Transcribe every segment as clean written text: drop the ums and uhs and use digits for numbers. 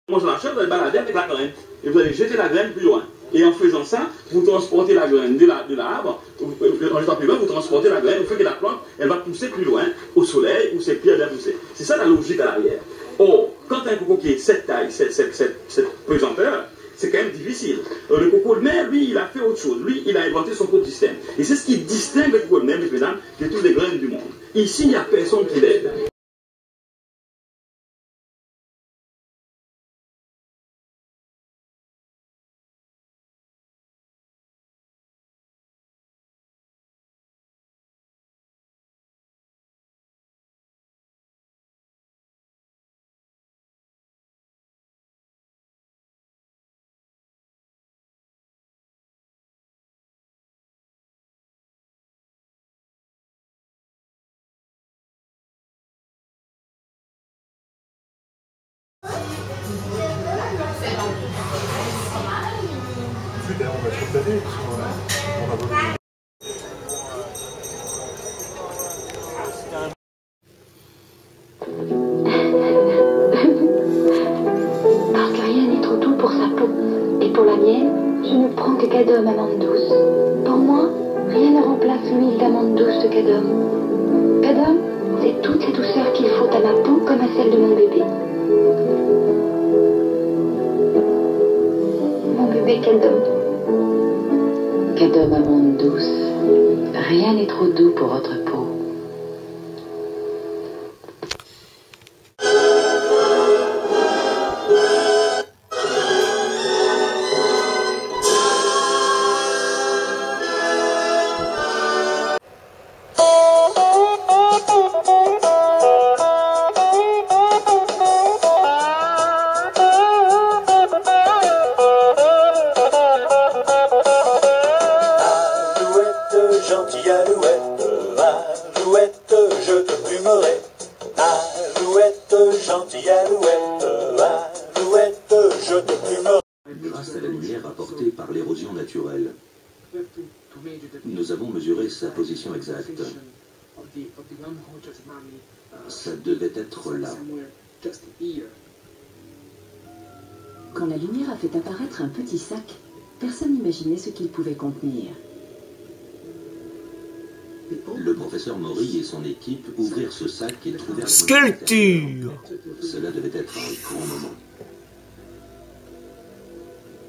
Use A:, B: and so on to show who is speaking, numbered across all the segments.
A: Mangez la chair, vous allez balader avec la graine. Et vous allez jeter la graine plus loin. Et en faisant ça, vous transportez la graine de l'arbre, en étant plus loin, vous transportez la graine, vous faites que la plante, elle va pousser plus loin, au soleil, où c'est plus bien poussé. C'est ça la logique à l'arrière. Or, quand un coco qui est cette taille, cette pesanteur, c'est quand même difficile. Le coco de mer, lui, il a fait autre chose. Lui, il a inventé son propre système. Et c'est ce qui distingue le coco de mer, mesdames, de toutes les graines du monde. Ici, il n'y a personne qui l'aide.
B: On va se retenir, on a besoin.
C: Parce que rien n'est trop doux pour sa peau. Et pour la mienne, je ne prends que Cadum amande douce. Pour moi, rien ne remplace l'huile d'amande douce de Cadum. Cadum, c'est toute cette douceur qu'il faut à ma peau comme à celle de mon bébé. Mon bébé Cadum. Cadum amande douce. Rien n'est trop doux pour votre peau.
D: Gentille alouette, alouette, je te plumerai. Alouette, gentille alouette, alouette, je te plumerai.
E: Grâce à la lumière apportée par l'érosion naturelle, nous avons mesuré sa position exacte. Ça devait être là.
F: Quand la lumière a fait apparaître un petit sac, personne n'imaginait ce qu'il pouvait contenir.
E: Le professeur Maury et son équipe ouvrirent ce sac et trouvèrent...
G: Sculpture.
E: Cela devait être un grand moment.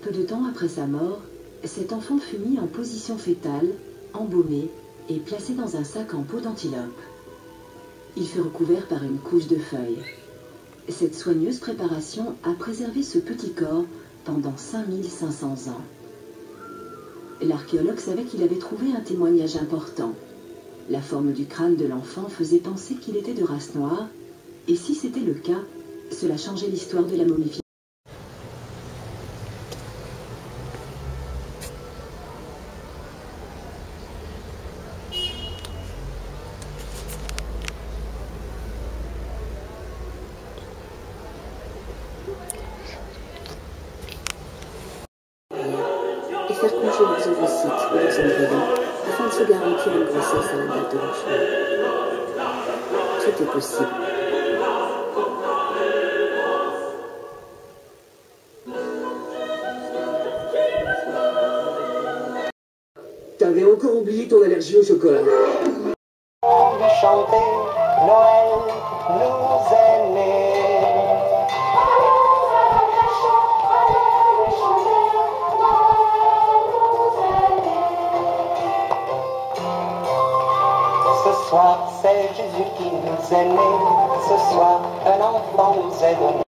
F: Peu de temps après sa mort, cet enfant fut mis en position fétale, embaumé et placé dans un sac en peau d'antilope. Il fut recouvert par une couche de feuilles. Cette soigneuse préparation a préservé ce petit corps pendant 5500 ans. L'archéologue savait qu'il avait trouvé un témoignage important. La forme du crâne de l'enfant faisait penser qu'il était de race noire, et si c'était le cas, cela changeait l'histoire de la momification.
H: Et faire coucher les ovocytes ou les embryons afin de se garantir une grossesse à la date de l'accouchement. Tout est possible.
I: T'avais encore oublié ton allergie au chocolat.
D: Chanter Noël nous est né. Ce soir, c'est Jésus qui nous est né. Ce soir, un enfant nous est donné.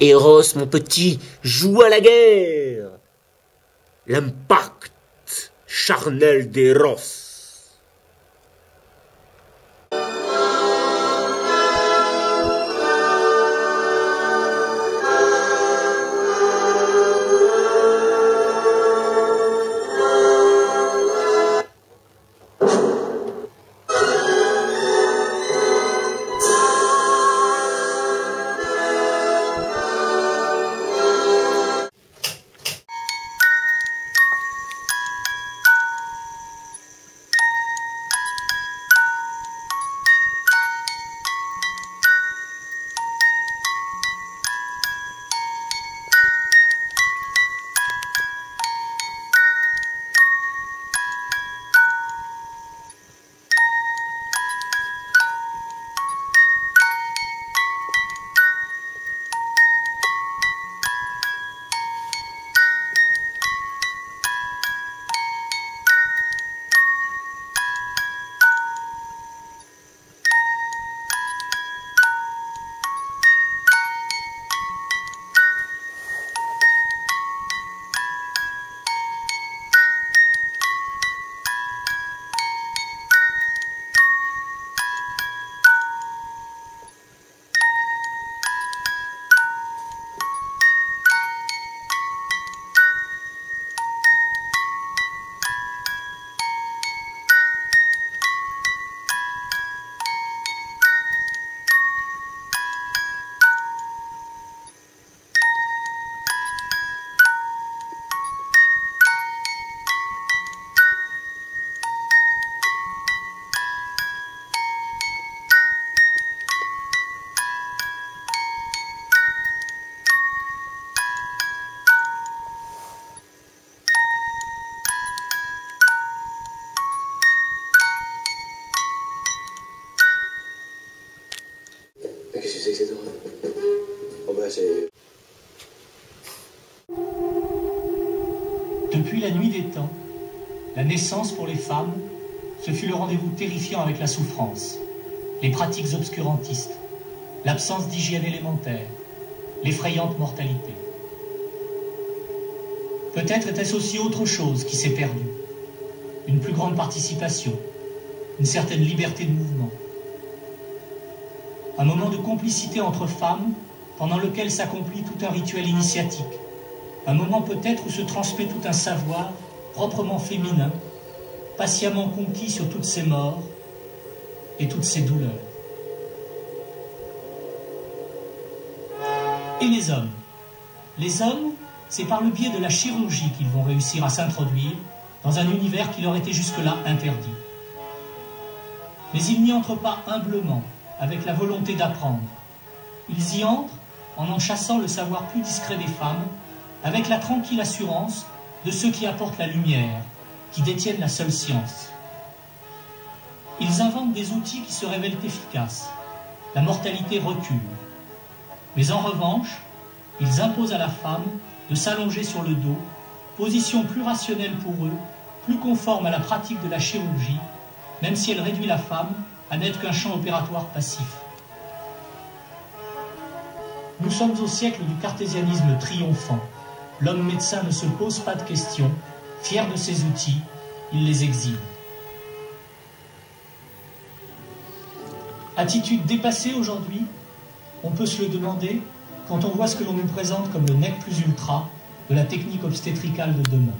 G: Eros, mon petit, joue à la guerre. L'impact charnel d'Eros.
J: Qu'est-ce que c'est que cette horreur? Oh bah c'est...
K: Depuis la nuit des temps, la naissance pour les femmes, ce fut le rendez-vous terrifiant avec la souffrance, les pratiques obscurantistes, l'absence d'hygiène élémentaire, l'effrayante mortalité. Peut-être était-ce aussi autre chose qui s'est perdue, une plus grande participation, une certaine liberté de mouvement. Un moment de complicité entre femmes pendant lequel s'accomplit tout un rituel initiatique. Un moment peut-être où se transmet tout un savoir proprement féminin, patiemment conquis sur toutes ces morts et toutes ces douleurs. Et les hommes? Les hommes, c'est par le biais de la chirurgie qu'ils vont réussir à s'introduire dans un univers qui leur était jusque-là interdit. Mais ils n'y entrent pas humblement, avec la volonté d'apprendre. Ils y entrent en chassant le savoir plus discret des femmes, avec la tranquille assurance de ceux qui apportent la lumière, qui détiennent la seule science. Ils inventent des outils qui se révèlent efficaces. La mortalité recule. Mais en revanche, ils imposent à la femme de s'allonger sur le dos, position plus rationnelle pour eux, plus conforme à la pratique de la chirurgie, même si elle réduit la femme à n'être qu'un champ opératoire passif. Nous sommes au siècle du cartésianisme triomphant. L'homme médecin ne se pose pas de questions, fier de ses outils, il les exhibe. Attitude dépassée aujourd'hui, on peut se le demander quand on voit ce que l'on nous présente comme le nec plus ultra de la technique obstétricale de demain.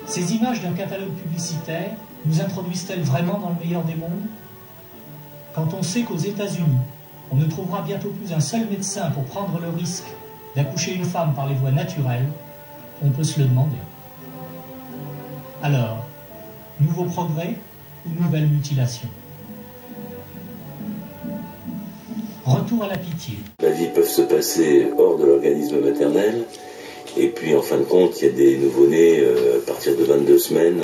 K: Ces images d'un catalogue publicitaire nous introduisent-elles vraiment dans le meilleur des mondes? Quand on sait qu'aux États-Unis, on ne trouvera bientôt plus un seul médecin pour prendre le risque d'accoucher une femme par les voies naturelles, on peut se le demander. Alors, nouveau progrès ou nouvelle mutilation? Retour à la pitié.
E: La vie peut se passer hors de l'organisme maternel, et puis en fin de compte, il y a des nouveau-nés à partir de 22 semaines